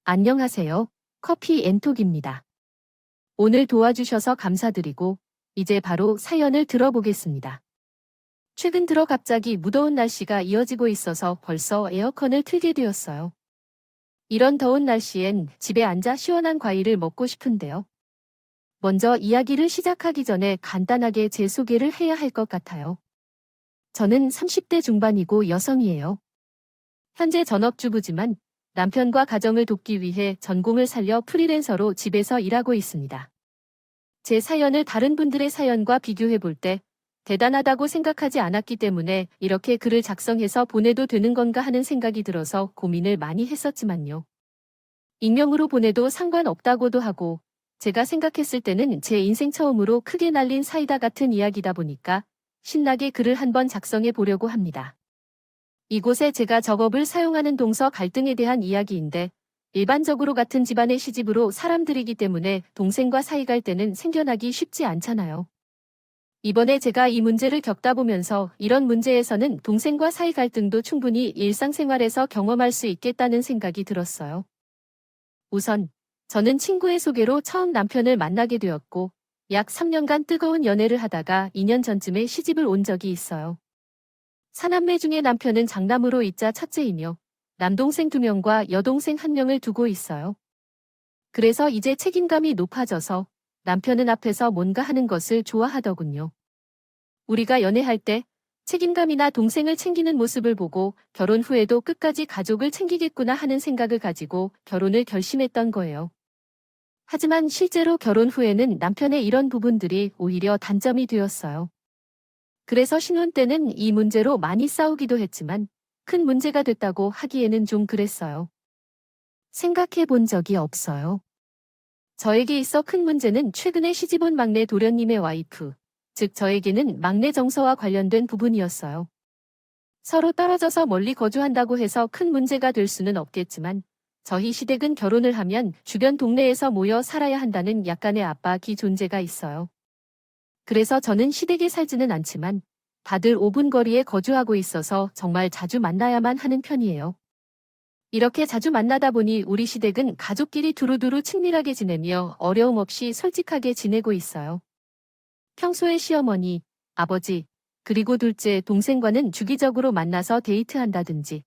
안녕하세요. 커피 앤톡입니다. 오늘 도와주셔서 감사드리고, 이제 바로 사연을 들어보겠습니다. 최근 들어 갑자기 무더운 날씨가 이어지고 있어서 벌써 에어컨을 틀게 되었어요. 이런 더운 날씨엔 집에 앉아 시원한 과일을 먹고 싶은데요. 먼저 이야기를 시작하기 전에 간단하게 제 소개를 해야 할 것 같아요. 저는 30대 중반이고 여성이에요. 현재 전업주부지만 남편과 가정을 돕기 위해 전공을 살려 프리랜서로 집에서 일하고 있습니다. 제 사연을 다른 분들의 사연과 비교해 볼 때 대단하다고 생각하지 않았기 때문에 이렇게 글을 작성해서 보내도 되는 건가 하는 생각이 들어서 고민을 많이 했었지만요. 익명으로 보내도 상관없다고도 하고 제가 생각했을 때는 제 인생 처음으로 크게 날린 사이다 같은 이야기다 보니까 신나게 글을 한번 작성해 보려고 합니다. 이곳에 제가 작업을 사용하는 동서 갈등에 대한 이야기인데 일반적으로 같은 집안의 시집으로 사람들이기 때문에 동생과 사이 갈 때는 생겨나기 쉽지 않잖아요. 이번에 제가 이 문제를 겪다 보면서 이런 문제에서는 동생과 사이 갈등도 충분히 일상생활에서 경험할 수 있겠다는 생각이 들었어요. 우선 저는 친구의 소개로 처음 남편을 만나게 되었고 약 3년간 뜨거운 연애를 하다가 2년 전쯤에 시집을 온 적이 있어요. 사남매 중에 남편은 장남으로 있자 첫째이며 남동생 2명과 여동생 1명을 두고 있어요. 그래서 이제 책임감이 높아져서 남편은 앞에서 뭔가 하는 것을 좋아하더군요. 우리가 연애할 때 책임감이나 동생을 챙기는 모습을 보고 결혼 후에도 끝까지 가족을 챙기겠구나 하는 생각을 가지고 결혼을 결심했던 거예요. 하지만 실제로 결혼 후에는 남편의 이런 부분들이 오히려 단점이 되었어요. 그래서 신혼 때는 이 문제로 많이 싸우기도 했지만 큰 문제가 됐다고 하기에는 좀 그랬어요. 생각해 본 적이 없어요. 저에게 있어 큰 문제는 최근에 시집온 막내 도련님의 와이프, 즉 저에게는 막내 정서와 관련된 부분이었어요. 서로 떨어져서 멀리 거주한다고 해서 큰 문제가 될 수는 없겠지만 저희 시댁은 결혼을 하면 주변 동네에서 모여 살아야 한다는 약간의 압박이 존재가 있어요. 그래서 저는 시댁에 살지는 않지만 다들 5분 거리에 거주하고 있어서 정말 자주 만나야만 하는 편이에요. 이렇게 자주 만나다 보니 우리 시댁은 가족끼리 두루두루 친밀하게 지내며 어려움 없이 솔직하게 지내고 있어요. 평소에 시어머니, 아버지, 그리고 둘째 동생과는 주기적으로 만나서 데이트한다든지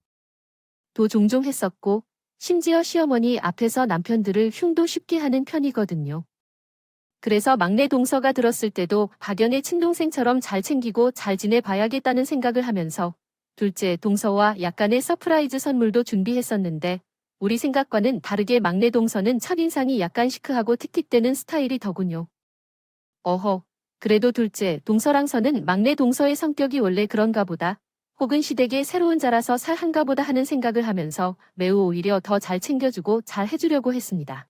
도 종종 했었고 심지어 시어머니 앞에서 남편들을 흉도 쉽게 하는 편이거든요. 그래서 막내 동서가 들었을 때도 박연의 친동생처럼 잘 챙기고 잘 지내봐야겠다는 생각을 하면서 둘째 동서와 약간의 서프라이즈 선물도 준비했었는데 우리 생각과는 다르게 막내 동서는 첫인상이 약간 시크하고 틱틱대는 스타일이더군요. 어허, 그래도 둘째 동서랑 서는 막내 동서의 성격이 원래 그런가 보다. 혹은 시댁에 새로운 자라서 살한가 보다 하는 생각을 하면서 매우 오히려 더 잘 챙겨주고 잘 해주려고 했습니다.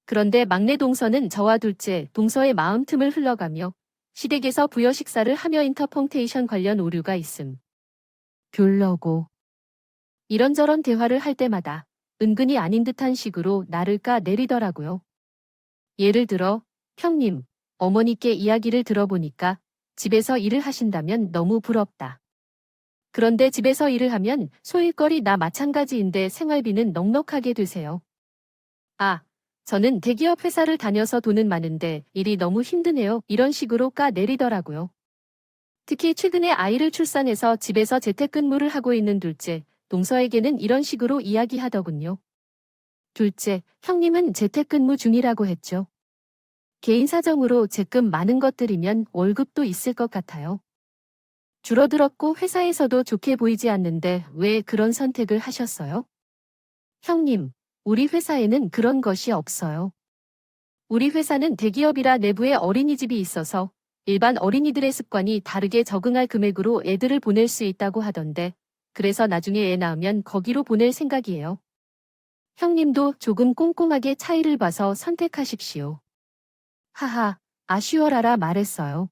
그런데 막내 동서는 저와 둘째 동서의 마음 틈을 흘러가며 시댁에서 부여 식사를 하며 인터펑테이션 관련 오류가 있음. 별로고. 이런저런 대화를 할 때마다 은근히 아닌 듯한 식으로 나를 까내리더라고요. 예를 들어, 형님, 어머니께 이야기를 들어보니까 집에서 일을 하신다면 너무 부럽다. 그런데 집에서 일을 하면 소일거리 나 마찬가지인데 생활비는 넉넉하게 되세요. 아, 저는 대기업 회사를 다녀서 돈은 많은데 일이 너무 힘드네요. 이런 식으로 까내리더라고요. 특히 최근에 아이를 출산해서 집에서 재택근무를 하고 있는 둘째, 동서에게는 이런 식으로 이야기하더군요. 둘째, 형님은 재택근무 중이라고 했죠. 개인 사정으로 재금 많은 것들이면 월급도 있을 것 같아요. 줄어들었고 회사에서도 좋게 보이지 않는데 왜 그런 선택을 하셨어요? 형님, 우리 회사에는 그런 것이 없어요. 우리 회사는 대기업이라 내부에 어린이집이 있어서 일반 어린이들의 습관이 다르게 적응할 금액으로 애들을 보낼 수 있다고 하던데 그래서 나중에 애 낳으면 거기로 보낼 생각이에요. 형님도 조금 꼼꼼하게 차이를 봐서 선택하십시오. 하하, 아쉬워라라 말했어요.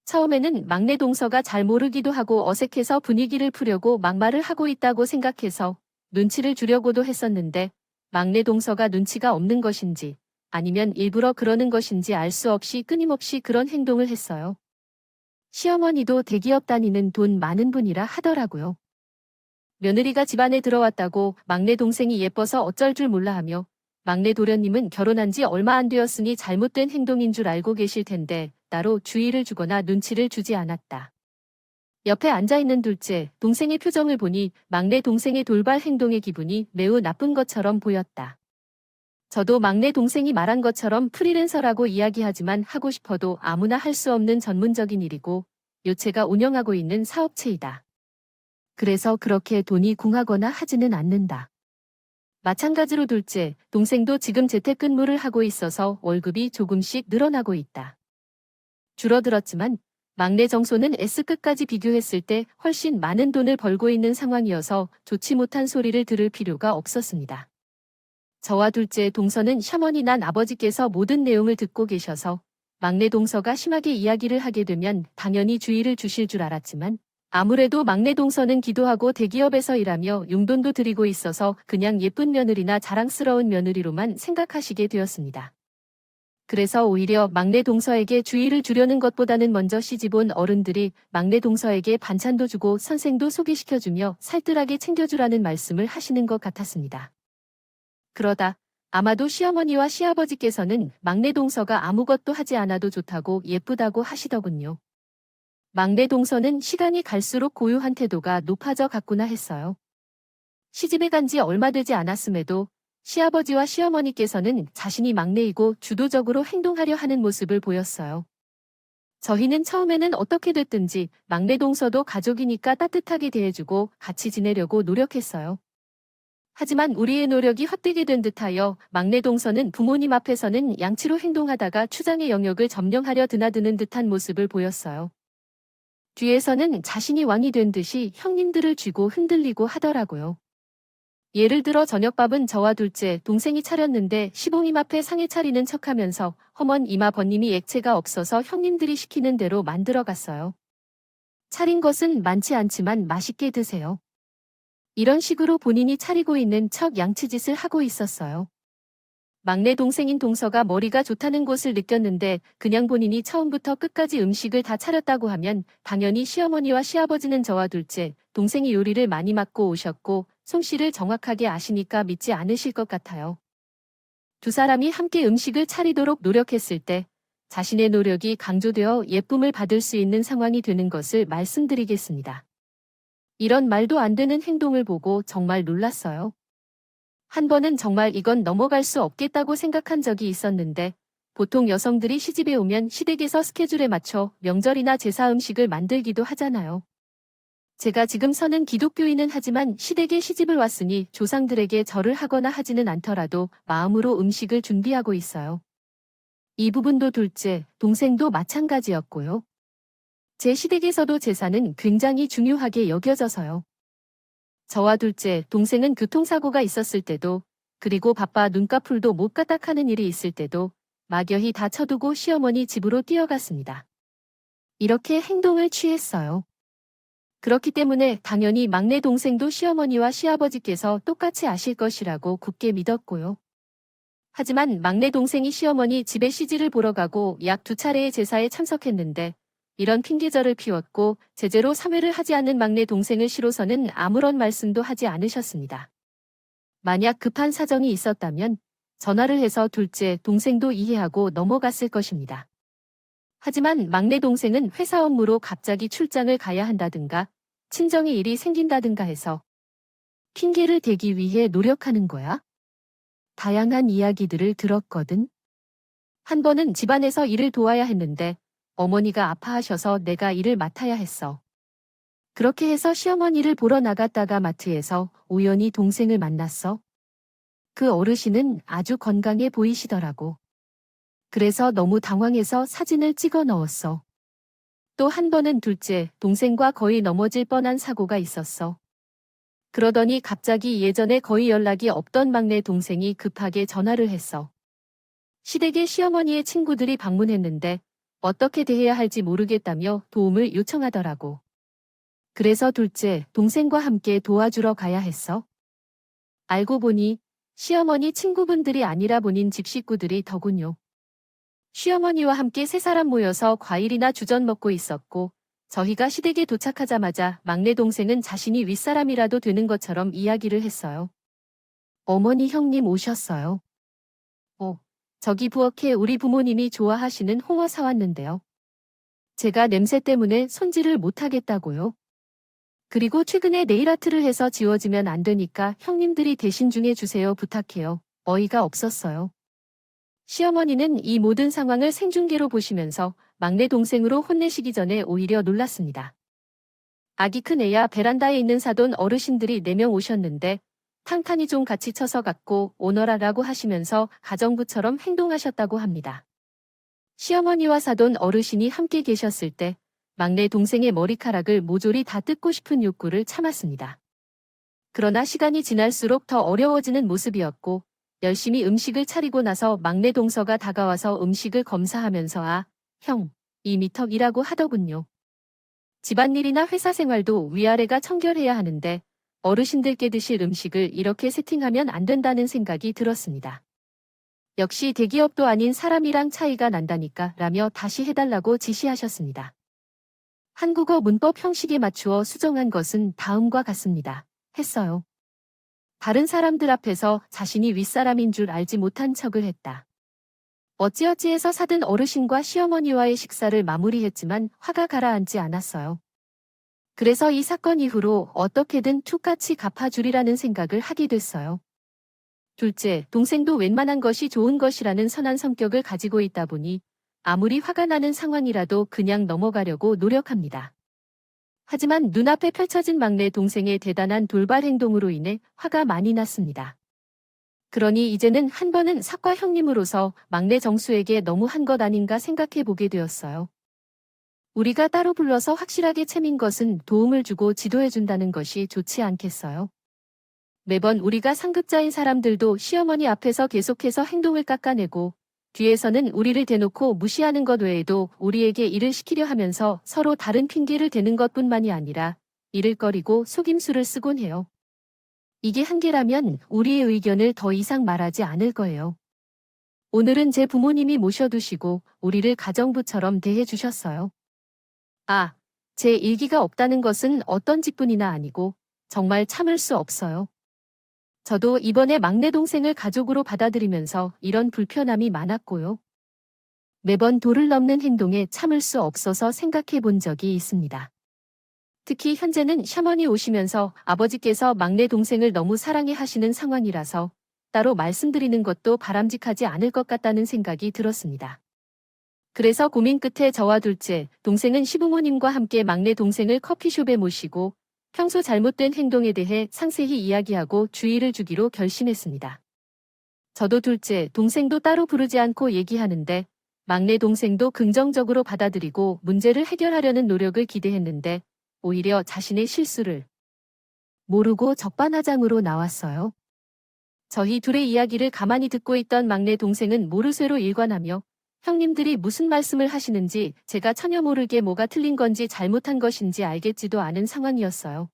처음에는 막내 동서가 잘 모르기도 하고 어색해서 분위기를 풀려고 막말을 하고 있다고 생각해서 눈치를 주려고도 했었는데 막내 동서가 눈치가 없는 것인지 아니면 일부러 그러는 것인지 알 수 없이 끊임없이 그런 행동을 했어요. 시어머니도 대기업 다니는 돈 많은 분이라 하더라고요. 며느리가 집안에 들어왔다고 막내 동생이 예뻐서 어쩔 줄 몰라 하며 막내 도련님은 결혼한 지 얼마 안 되었으니 잘못된 행동인 줄 알고 계실 텐데 따로 주의를 주거나 눈치를 주지 않았다. 옆에 앉아있는 둘째, 동생의 표정을 보니 막내 동생의 돌발 행동의 기분이 매우 나쁜 것처럼 보였다. 저도 막내 동생이 말한 것처럼 프리랜서라고 이야기하지만 하고 싶어도 아무나 할 수 없는 전문적인 일이고 요체가 운영하고 있는 사업체이다. 그래서 그렇게 돈이 궁하거나 하지는 않는다. 마찬가지로 둘째, 동생도 지금 재택근무를 하고 있어서 월급이 조금씩 늘어나고 있다. 줄어들었지만 막내 정소는 S끝까지 비교했을 때 훨씬 많은 돈을 벌고 있는 상황이어서 좋지 못한 소리를 들을 필요가 없었습니다. 저와 둘째 동서는 샤머니 난 아버지께서 모든 내용을 듣고 계셔서 막내 동서가 심하게 이야기를 하게 되면 당연히 주의를 주실 줄 알았지만 아무래도 막내 동서는 기도하고 대기업에서 일하며 용돈도 드리고 있어서 그냥 예쁜 며느리나 자랑스러운 며느리로만 생각하시게 되었습니다. 그래서 오히려 막내 동서에게 주의를 주려는 것보다는 먼저 시집온 어른들이 막내 동서에게 반찬도 주고 선생도 소개시켜주며 살뜰하게 챙겨주라는 말씀을 하시는 것 같았습니다. 그러다 아마도 시어머니와 시아버지께서는 막내 동서가 아무것도 하지 않아도 좋다고 예쁘다고 하시더군요. 막내 동서는 시간이 갈수록 고유한 태도가 높아져 갔구나 했어요. 시집에 간 지 얼마 되지 않았음에도 시아버지와 시어머니께서는 자신이 막내이고 주도적으로 행동하려 하는 모습을 보였어요. 저희는 처음에는 어떻게 됐든지 막내 동서도 가족이니까 따뜻하게 대해주고 같이 지내려고 노력했어요. 하지만 우리의 노력이 헛되게 된 듯하여 막내 동서는 부모님 앞에서는 양치로 행동하다가 추장의 영역을 점령하려 드나드는 듯한 모습을 보였어요. 뒤에서는 자신이 왕이 된 듯이 형님들을 쥐고 흔들리고 하더라고요. 예를 들어 저녁밥은 저와 둘째, 동생이 차렸는데 시봉님 앞에 상에 차리는 척하면서 허먼 이마 번님이 액체가 없어서 형님들이 시키는 대로 만들어 갔어요. 차린 것은 많지 않지만 맛있게 드세요. 이런 식으로 본인이 차리고 있는 척 양치짓을 하고 있었어요. 막내 동생인 동서가 머리가 좋다는 것을 느꼈는데 그냥 본인이 처음부터 끝까지 음식을 다 차렸다고 하면 당연히 시어머니와 시아버지는 저와 둘째, 동생이 요리를 많이 맡고 오셨고 솜씨를 정확하게 아시니까 믿지 않으실 것 같아요. 두 사람이 함께 음식을 차리도록 노력했을 때 자신의 노력이 강조되어 예쁨을 받을 수 있는 상황이 되는 것을 말씀드리겠습니다. 이런 말도 안 되는 행동을 보고 정말 놀랐어요. 한 번은 정말 이건 넘어갈 수 없겠다고 생각한 적이 있었는데 보통 여성들이 시집에 오면 시댁에서 스케줄에 맞춰 명절이나 제사 음식을 만들기도 하잖아요. 제가 지금 서는 기독교인은 하지만 시댁에 시집을 왔으니 조상들에게 절을 하거나 하지는 않더라도 마음으로 음식을 준비하고 있어요. 이 부분도 둘째, 동생도 마찬가지였고요. 제 시댁에서도 제사는 굉장히 중요하게 여겨져서요. 저와 둘째, 동생은 교통사고가 있었을 때도 그리고 바빠 눈꺼풀도 못 까딱하는 일이 있을 때도 막여히 다 쳐두고 시어머니 집으로 뛰어갔습니다. 이렇게 행동을 취했어요. 그렇기 때문에 당연히 막내 동생도 시어머니와 시아버지께서 똑같이 아실 것이라고 굳게 믿었고요. 하지만 막내 동생이 시어머니 집에 시집을 보러 가고 약 2차례의 제사에 참석했는데 이런 핑계절을 피웠고 제대로 사회를 하지 않는 막내 동생을 시로서는 아무런 말씀도 하지 않으셨습니다. 만약 급한 사정이 있었다면 전화를 해서 둘째, 동생도 이해하고 넘어갔을 것입니다. 하지만 막내 동생은 회사 업무로 갑자기 출장을 가야 한다든가 친정의 일이 생긴다든가 해서 핑계를 대기 위해 노력하는 거야? 다양한 이야기들을 들었거든. 한 번은 집안에서 일을 도와야 했는데 어머니가 아파하셔서 내가 일을 맡아야 했어. 그렇게 해서 시어머니를 보러 나갔다가 마트에서 우연히 동생을 만났어. 그 어르신은 아주 건강해 보이시더라고. 그래서 너무 당황해서 사진을 찍어 넣었어. 또 한 번은 둘째, 동생과 거의 넘어질 뻔한 사고가 있었어. 그러더니 갑자기 예전에 거의 연락이 없던 막내 동생이 급하게 전화를 했어. 시댁에 시어머니의 친구들이 방문했는데 어떻게 대해야 할지 모르겠다며 도움을 요청하더라고. 그래서 둘째, 동생과 함께 도와주러 가야 했어. 알고 보니 시어머니 친구분들이 아니라 본인 집 식구들이 더군요. 시어머니와 함께 3사람 모여서 과일이나 주전 먹고 있었고 저희가 시댁에 도착하자마자 막내 동생은 자신이 윗사람이라도 되는 것처럼 이야기를 했어요. 어머니 형님 오셨어요. 저기 부엌에 우리 부모님이 좋아하시는 홍어 사왔는데요. 제가 냄새 때문에 손질을 못하겠다고요. 그리고 최근에 네일아트를 해서 지워지면 안 되니까 형님들이 대신 중해주세요 부탁해요. 어이가 없었어요. 시어머니는 이 모든 상황을 생중계로 보시면서 막내 동생으로 혼내시기 전에 오히려 놀랐습니다. 아기 큰 애야 베란다에 있는 사돈 어르신들이 4명 오셨는데 탕탕이 좀 같이 쳐서 갖고 오너라라고 하시면서 가정부처럼 행동하셨다고 합니다. 시어머니와 사돈 어르신이 함께 계셨을 때 막내 동생의 머리카락을 모조리 다 뜯고 싶은 욕구를 참았습니다. 그러나 시간이 지날수록 더 어려워지는 모습이었고 열심히 음식을 차리고 나서 막내 동서가 다가와서 음식을 검사하면서 형, 이 미턱이라고 하더군요. 집안일이나 회사 생활도 위아래가 청결해야 하는데 어르신들께 드실 음식을 이렇게 세팅하면 안 된다는 생각이 들었습니다. 역시 대기업도 아닌 사람이랑 차이가 난다니까 라며 다시 해달라고 지시하셨습니다. 한국어 문법 형식에 맞추어 수정한 것은 다음과 같습니다. 했어요. 다른 사람들 앞에서 자신이 윗사람인 줄 알지 못한 척을 했다. 어찌어찌해서 사든 어르신과 시어머니와의 식사를 마무리했지만 화가 가라앉지 않았어요. 그래서 이 사건 이후로 어떻게든 툭같이 갚아주리라는 생각을 하게 됐어요. 둘째, 동생도 웬만한 것이 좋은 것이라는 선한 성격을 가지고 있다 보니 아무리 화가 나는 상황이라도 그냥 넘어가려고 노력합니다. 하지만 눈앞에 펼쳐진 막내 동생의 대단한 돌발 행동으로 인해 화가 많이 났습니다. 그러니 이제는 한 번은 사과 형님으로서 막내 정수에게 너무 한 것 아닌가 생각해 보게 되었어요. 우리가 따로 불러서 확실하게 채민 것은 도움을 주고 지도해준다는 것이 좋지 않겠어요? 매번 우리가 상급자인 사람들도 시어머니 앞에서 계속해서 행동을 깎아내고 뒤에서는 우리를 대놓고 무시하는 것 외에도 우리에게 일을 시키려 하면서 서로 다른 핑계를 대는 것뿐만이 아니라 일을 꺼리고 속임수를 쓰곤 해요. 이게 한계라면 우리의 의견을 더 이상 말하지 않을 거예요. 오늘은 제 부모님이 모셔두시고 우리를 가정부처럼 대해주셨어요. 제 일기가 없다는 것은 어떤 직분이나 아니고 정말 참을 수 없어요. 저도 이번에 막내 동생을 가족으로 받아들이면서 이런 불편함이 많았고요. 매번 도를 넘는 행동에 참을 수 없어서 생각해 본 적이 있습니다. 특히 현재는 샤머니 오시면서 아버지께서 막내 동생을 너무 사랑해 하시는 상황이라서 따로 말씀드리는 것도 바람직하지 않을 것 같다는 생각이 들었습니다. 그래서 고민 끝에 저와 둘째, 동생은 시부모님과 함께 막내 동생을 커피숍에 모시고 평소 잘못된 행동에 대해 상세히 이야기하고 주의를 주기로 결심했습니다. 저도 둘째, 동생도 따로 부르지 않고 얘기하는데 막내 동생도 긍정적으로 받아들이고 문제를 해결하려는 노력을 기대했는데 오히려 자신의 실수를 모르고 적반하장으로 나왔어요. 저희 둘의 이야기를 가만히 듣고 있던 막내 동생은 모르쇠로 일관하며 형님들이 무슨 말씀을 하시는지 제가 전혀 모르게 뭐가 틀린 건지 잘못한 것인지 알겠지도 않은 상황이었어요.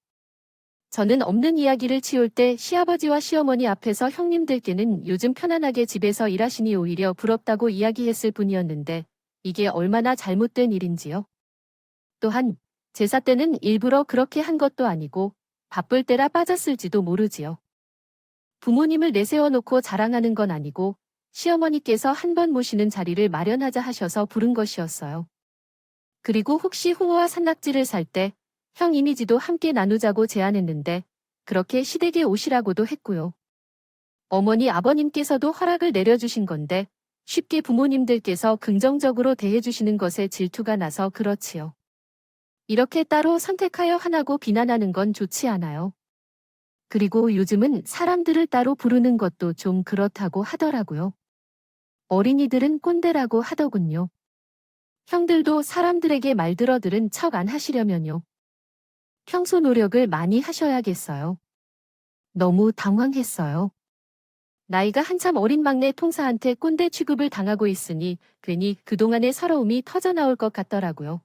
저는 없는 이야기를 치울 때 시아버지와 시어머니 앞에서 형님들께는 요즘 편안하게 집에서 일하시니 오히려 부럽다고 이야기했을 뿐이었는데 이게 얼마나 잘못된 일인지요. 또한 제사 때는 일부러 그렇게 한 것도 아니고 바쁠 때라 빠졌을지도 모르지요. 부모님을 내세워놓고 자랑하는 건 아니고 시어머니께서 한 번 모시는 자리를 마련하자 하셔서 부른 것이었어요. 그리고 혹시 홍어와 산낙지를 살 때 형 이미지도 함께 나누자고 제안했는데 그렇게 시댁에 오시라고도 했고요. 어머니 아버님께서도 허락을 내려주신 건데 쉽게 부모님들께서 긍정적으로 대해주시는 것에 질투가 나서 그렇지요. 이렇게 따로 선택하여 하나고 비난하는 건 좋지 않아요. 그리고 요즘은 사람들을 따로 부르는 것도 좀 그렇다고 하더라고요. 어린이들은 꼰대라고 하더군요. 형들도 사람들에게 말 들어들은 척 안 하시려면요. 평소 노력을 많이 하셔야겠어요. 너무 당황했어요. 나이가 한참 어린 막내 통사한테 꼰대 취급을 당하고 있으니 괜히 그동안의 서러움이 터져나올 것 같더라고요.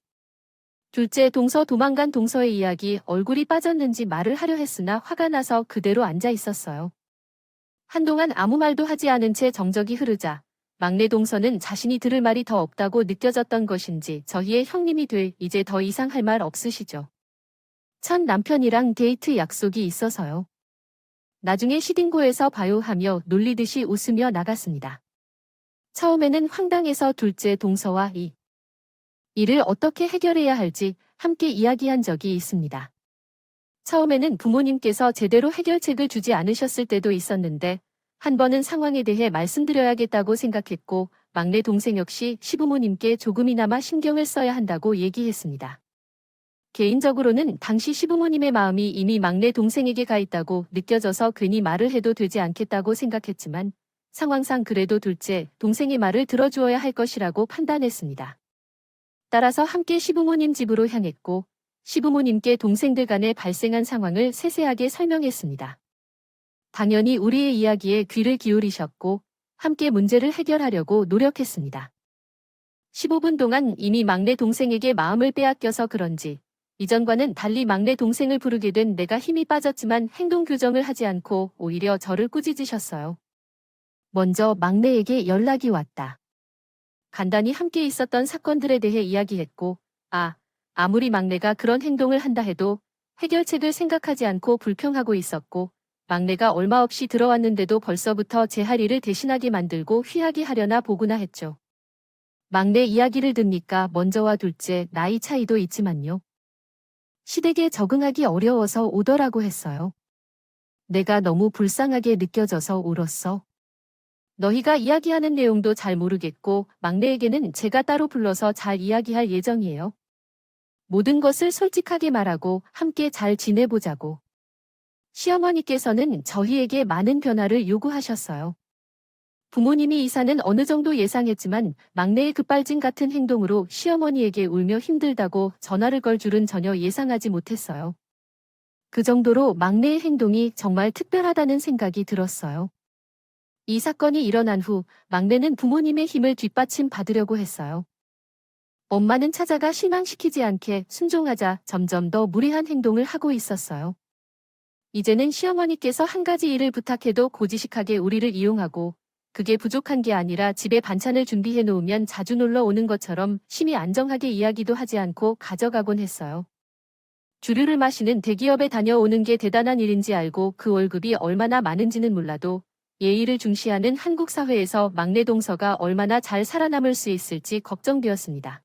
둘째 동서 도망간 동서의 이야기 얼굴이 빠졌는지 말을 하려 했으나 화가 나서 그대로 앉아 있었어요. 한동안 아무 말도 하지 않은 채 정적이 흐르자 막내 동서는 자신이 들을 말이 더 없다고 느껴졌던 것인지 저희의 형님이 돼 이제 더 이상 할 말 없으시죠. 첫 남편이랑 데이트 약속이 있어서요. 나중에 시딩고에서 봐요 하며 놀리듯이 웃으며 나갔습니다. 처음에는 황당해서 둘째 동서와 이 일을 어떻게 해결해야 할지 함께 이야기한 적이 있습니다. 처음에는 부모님께서 제대로 해결책을 주지 않으셨을 때도 있었는데 한 번은 상황에 대해 말씀드려야겠다고 생각했고 막내 동생 역시 시부모님께 조금이나마 신경을 써야 한다고 얘기했습니다. 개인적으로는 당시 시부모님의 마음이 이미 막내 동생에게 가 있다고 느껴져서 괜히 말을 해도 되지 않겠다고 생각했지만 상황상 그래도 둘째 동생의 말을 들어주어야 할 것이라고 판단했습니다. 따라서 함께 시부모님 집으로 향했고 시부모님께 동생들 간에 발생한 상황을 세세하게 설명했습니다. 당연히 우리의 이야기에 귀를 기울이셨고 함께 문제를 해결하려고 노력했습니다. 15분 동안 이미 막내 동생에게 마음을 빼앗겨서 그런지 이전과는 달리 막내 동생을 부르게 된 내가 힘이 빠졌지만 행동 교정을 하지 않고 오히려 저를 꾸짖으셨어요. 먼저 막내에게 연락이 왔다. 간단히 함께 있었던 사건들에 대해 이야기했고 아무리 막내가 그런 행동을 한다 해도 해결책을 생각하지 않고 불평하고 있었고 막내가 얼마 없이 들어왔는데도 벌써부터 제 할 일을 대신하게 만들고 휘하게 하려나 보구나 했죠. 막내 이야기를 듣니까 먼저와 둘째 나이 차이도 있지만요. 시댁에 적응하기 어려워서 오더라고 했어요. 내가 너무 불쌍하게 느껴져서 울었어. 너희가 이야기하는 내용도 잘 모르겠고 막내에게는 제가 따로 불러서 잘 이야기할 예정이에요. 모든 것을 솔직하게 말하고 함께 잘 지내보자고. 시어머니께서는 저희에게 많은 변화를 요구하셨어요. 부모님이 이사는 어느 정도 예상했지만 막내의 급발진 같은 행동으로 시어머니에게 울며 힘들다고 전화를 걸 줄은 전혀 예상하지 못했어요. 그 정도로 막내의 행동이 정말 특별하다는 생각이 들었어요. 이 사건이 일어난 후 막내는 부모님의 힘을 뒷받침 받으려고 했어요. 엄마는 찾아가 실망시키지 않게 순종하자 점점 더 무리한 행동을 하고 있었어요. 이제는 시어머니께서 한 가지 일을 부탁해도 고지식하게 우리를 이용하고 그게 부족한 게 아니라 집에 반찬을 준비해 놓으면 자주 놀러 오는 것처럼 심히 안정하게 이야기도 하지 않고 가져가곤 했어요. 주류를 마시는 대기업에 다녀오는 게 대단한 일인지 알고 그 월급이 얼마나 많은지는 몰라도 예의를 중시하는 한국 사회에서 막내 동서가 얼마나 잘 살아남을 수 있을지 걱정되었습니다.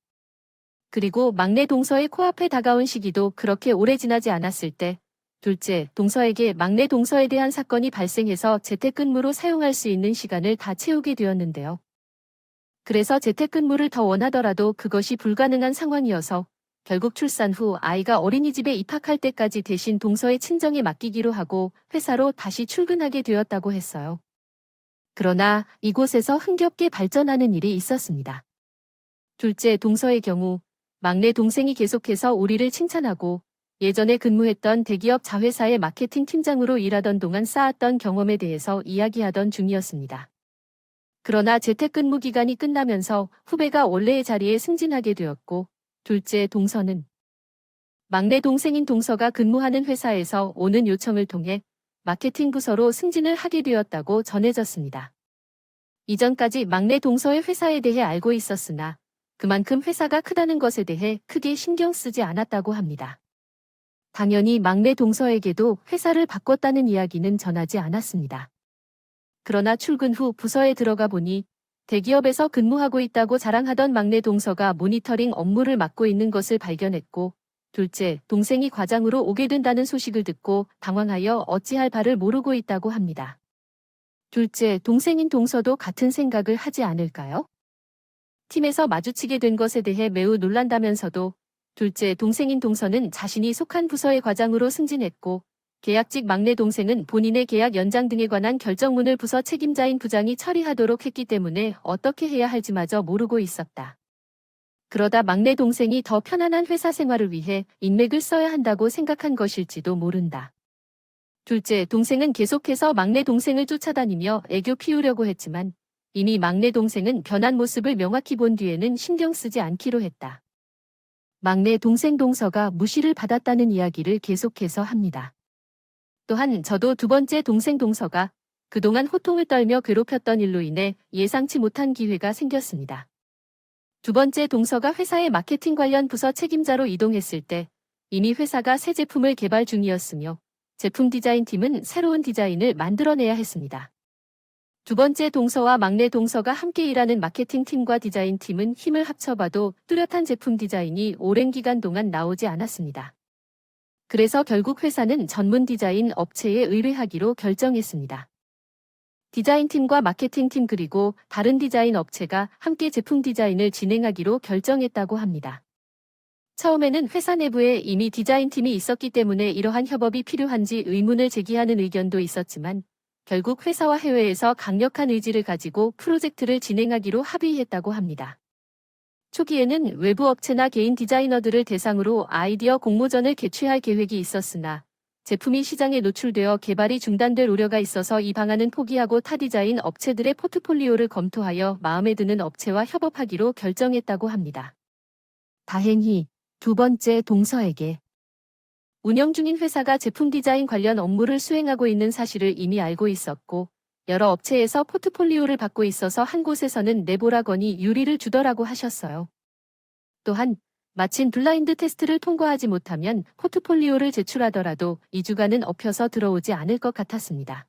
그리고 막내 동서의 코앞에 다가온 시기도 그렇게 오래 지나지 않았을 때 둘째 동서에게 막내 동서에 대한 사건이 발생해서 재택근무로 사용할 수 있는 시간을 다 채우게 되었는데요. 그래서 재택근무를 더 원하더라도 그것이 불가능한 상황이어서 결국 출산 후 아이가 어린이집에 입학할 때까지 대신 동서의 친정에 맡기기로 하고 회사로 다시 출근하게 되었다고 했어요. 그러나 이곳에서 흥겹게 발전하는 일이 있었습니다. 둘째 동서의 경우 막내 동생이 계속해서 우리를 칭찬하고 예전에 근무했던 대기업 자회사의 마케팅 팀장으로 일하던 동안 쌓았던 경험에 대해서 이야기하던 중이었습니다. 그러나 재택근무 기간이 끝나면서 후배가 원래의 자리에 승진하게 되었고 둘째 동서는 막내 동생인 동서가 근무하는 회사에서 오는 요청을 통해 마케팅 부서로 승진을 하게 되었다고 전해졌습니다. 이전까지 막내 동서의 회사에 대해 알고 있었으나 그만큼 회사가 크다는 것에 대해 크게 신경 쓰지 않았다고 합니다. 당연히 막내 동서에게도 회사를 바꿨다는 이야기는 전하지 않았습니다. 그러나 출근 후 부서에 들어가 보니 대기업에서 근무하고 있다고 자랑하던 막내 동서가 모니터링 업무를 맡고 있는 것을 발견했고 둘째 동생이 과장으로 오게 된다는 소식을 듣고 당황하여 어찌할 바를 모르고 있다고 합니다. 둘째 동생인 동서도 같은 생각을 하지 않을까요? 팀에서 마주치게 된 것에 대해 매우 놀란다면서도 둘째 동생인 동서는 자신이 속한 부서의 과장으로 승진했고 계약직 막내 동생은 본인의 계약 연장 등에 관한 결정문을 부서 책임자인 부장이 처리하도록 했기 때문에 어떻게 해야 할지마저 모르고 있었다. 그러다 막내 동생이 더 편안한 회사 생활을 위해 인맥을 써야 한다고 생각한 것일지도 모른다. 둘째 동생은 계속해서 막내 동생을 쫓아다니며 애교 피우려고 했지만 이미 막내 동생은 변한 모습을 명확히 본 뒤에는 신경 쓰지 않기로 했다. 막내 동생 동서가 무시를 받았다는 이야기를 계속해서 합니다. 또한 저도 두 번째 동생 동서가 그동안 호통을 떨며 괴롭혔던 일로 인해 예상치 못한 기회가 생겼습니다. 두 번째 동서가 회사의 마케팅 관련 부서 책임자로 이동했을 때 이미 회사가 새 제품을 개발 중이었으며 제품 디자인팀은 새로운 디자인을 만들어내야 했습니다. 두 번째 동서와 막내 동서가 함께 일하는 마케팅팀과 디자인팀은 힘을 합쳐봐도 뚜렷한 제품 디자인이 오랜 기간 동안 나오지 않았습니다. 그래서 결국 회사는 전문 디자인 업체에 의뢰하기로 결정했습니다. 디자인팀과 마케팅팀 그리고 다른 디자인 업체가 함께 제품 디자인을 진행하기로 결정했다고 합니다. 처음에는 회사 내부에 이미 디자인팀이 있었기 때문에 이러한 협업이 필요한지 의문을 제기하는 의견도 있었지만 결국 회사와 해외에서 강력한 의지를 가지고 프로젝트를 진행하기로 합의했다고 합니다. 초기에는 외부 업체나 개인 디자이너들을 대상으로 아이디어 공모전을 개최할 계획이 있었으나 제품이 시장에 노출되어 개발이 중단될 우려가 있어서 이 방안은 포기하고 타 디자인 업체들의 포트폴리오를 검토하여 마음에 드는 업체와 협업하기로 결정했다고 합니다. 다행히 두 번째 동서에게 운영 중인 회사가 제품 디자인 관련 업무를 수행하고 있는 사실을 이미 알고 있었고 여러 업체에서 포트폴리오를 받고 있어서 한 곳에서는 내보라거니 유리를 주더라고 하셨어요. 또한 마침 블라인드 테스트를 통과하지 못하면 포트폴리오를 제출하더라도 2주간은 엎혀서 들어오지 않을 것 같았습니다.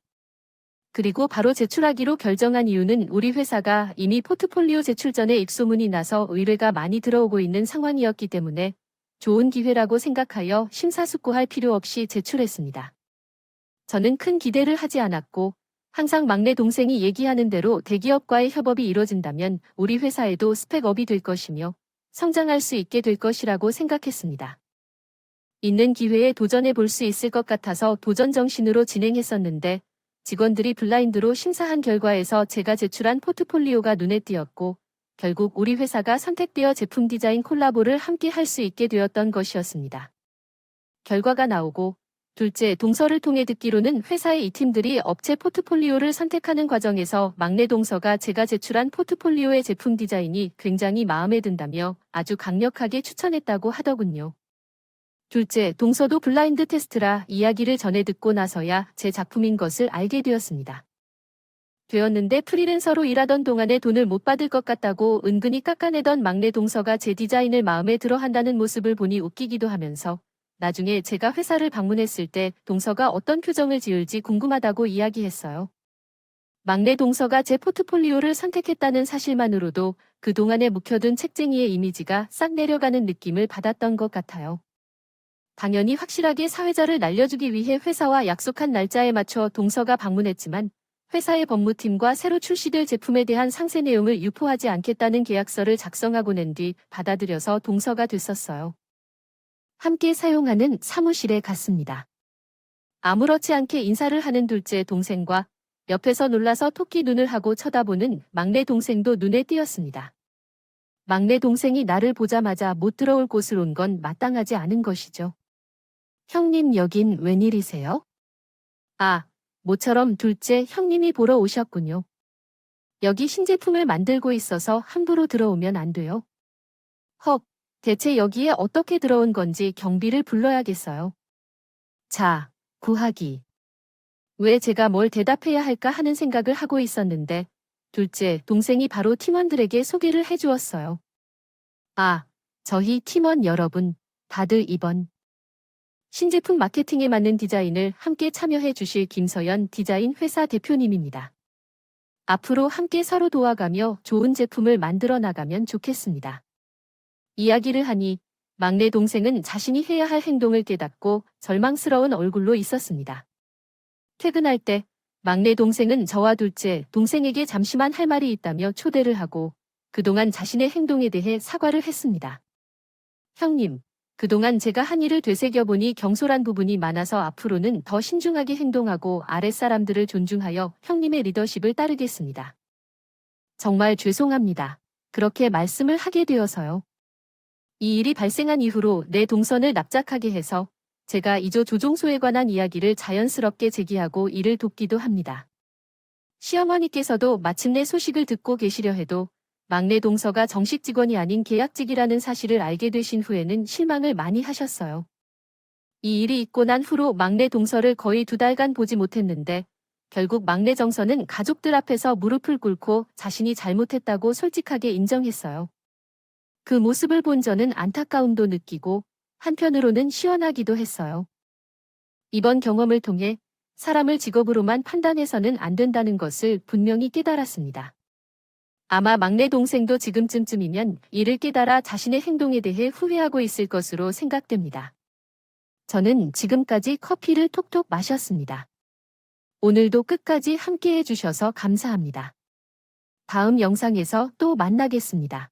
그리고 바로 제출하기로 결정한 이유는 우리 회사가 이미 포트폴리오 제출 전에 입소문이 나서 의뢰가 많이 들어오고 있는 상황이었기 때문에 좋은 기회라고 생각하여 심사숙고할 필요 없이 제출했습니다. 저는 큰 기대를 하지 않았고 항상 막내 동생이 얘기하는 대로 대기업과의 협업이 이뤄진다면 우리 회사에도 스펙업이 될 것이며 성장할 수 있게 될 것이라고 생각했습니다. 있는 기회에 도전해 볼 수 있을 것 같아서 도전 정신으로 진행했었는데 직원들이 블라인드로 심사한 결과에서 제가 제출한 포트폴리오가 눈에 띄었고 결국 우리 회사가 선택되어 제품 디자인 콜라보를 함께 할 수 있게 되었던 것이었습니다. 결과가 나오고 둘째 동서를 통해 듣기로는 회사의 이 팀들이 업체 포트폴리오를 선택하는 과정에서 막내 동서가 제가 제출한 포트폴리오의 제품 디자인이 굉장히 마음에 든다며 아주 강력하게 추천했다고 하더군요. 둘째 동서도 블라인드 테스트라 이야기를 전해 듣고 나서야 제 작품인 것을 알게 되었는데 프리랜서로 일하던 동안에 돈을 못 받을 것 같다고 은근히 깎아내던 막내 동서가 제 디자인을 마음에 들어 한다는 모습을 보니 웃기기도 하면서 나중에 제가 회사를 방문했을 때 동서가 어떤 표정을 지을지 궁금하다고 이야기했어요. 막내 동서가 제 포트폴리오를 선택했다는 사실만으로도 그동안에 묵혀둔 책쟁이의 이미지가 싹 내려가는 느낌을 받았던 것 같아요. 당연히 확실하게 사회자를 날려주기 위해 회사와 약속한 날짜에 맞춰 동서가 방문했지만 회사의 법무팀과 새로 출시될 제품에 대한 상세 내용을 유포하지 않겠다는 계약서를 작성하고 낸 뒤 받아들여서 동서가 됐었어요. 함께 사용하는 사무실에 갔습니다. 아무렇지 않게 인사를 하는 둘째 동생과 옆에서 놀라서 토끼 눈을 하고 쳐다보는 막내 동생도 눈에 띄었습니다. 막내 동생이 나를 보자마자 못 들어올 곳을 온 건 마땅하지 않은 것이죠. 형님 여긴 웬일이세요? 아, 모처럼 둘째 형님이 보러 오셨군요. 여기 신제품을 만들고 있어서 함부로 들어오면 안 돼요. 헉, 대체 여기에 어떻게 들어온 건지 경비를 불러야겠어요. 자, 구하기. 왜 제가 뭘 대답해야 할까 하는 생각을 하고 있었는데 둘째 동생이 바로 팀원들에게 소개를 해주었어요. 아, 저희 팀원 여러분, 다들 이번 신제품 마케팅에 맞는 디자인을 함께 참여해 주실 김서연 디자인 회사 대표님입니다. 앞으로 함께 서로 도와가며 좋은 제품을 만들어 나가면 좋겠습니다. 이야기를 하니 막내 동생은 자신이 해야 할 행동을 깨닫고 절망스러운 얼굴로 있었습니다. 퇴근할 때 막내 동생은 저와 둘째 동생에게 잠시만 할 말이 있다며 초대를 하고 그동안 자신의 행동에 대해 사과를 했습니다. 형님, 그동안 제가 한 일을 되새겨보니 경솔한 부분이 많아서 앞으로는 더 신중하게 행동하고 아랫사람들을 존중하여 형님의 리더십을 따르겠습니다. 정말 죄송합니다. 그렇게 말씀을 하게 되어서요. 이 일이 발생한 이후로 내 동선을 납작하게 해서 제가 이조 조종소에 관한 이야기를 자연스럽게 제기하고 이를 돕기도 합니다. 시어머니께서도 마침내 소식을 듣고 계시려 해도 막내 동서가 정식 직원이 아닌 계약직이라는 사실을 알게 되신 후에는 실망을 많이 하셨어요. 이 일이 있고 난 후로 막내 동서를 거의 2달간 보지 못했는데 결국 막내 정선은 가족들 앞에서 무릎을 꿇고 자신이 잘못했다고 솔직하게 인정했어요. 그 모습을 본 저는 안타까움도 느끼고 한편으로는 시원하기도 했어요. 이번 경험을 통해 사람을 직업으로만 판단해서는 안 된다는 것을 분명히 깨달았습니다. 아마 막내 동생도 지금쯤이면 이를 깨달아 자신의 행동에 대해 후회하고 있을 것으로 생각됩니다. 저는 지금까지 커피를 톡톡 마셨습니다. 오늘도 끝까지 함께 해주셔서 감사합니다. 다음 영상에서 또 만나겠습니다.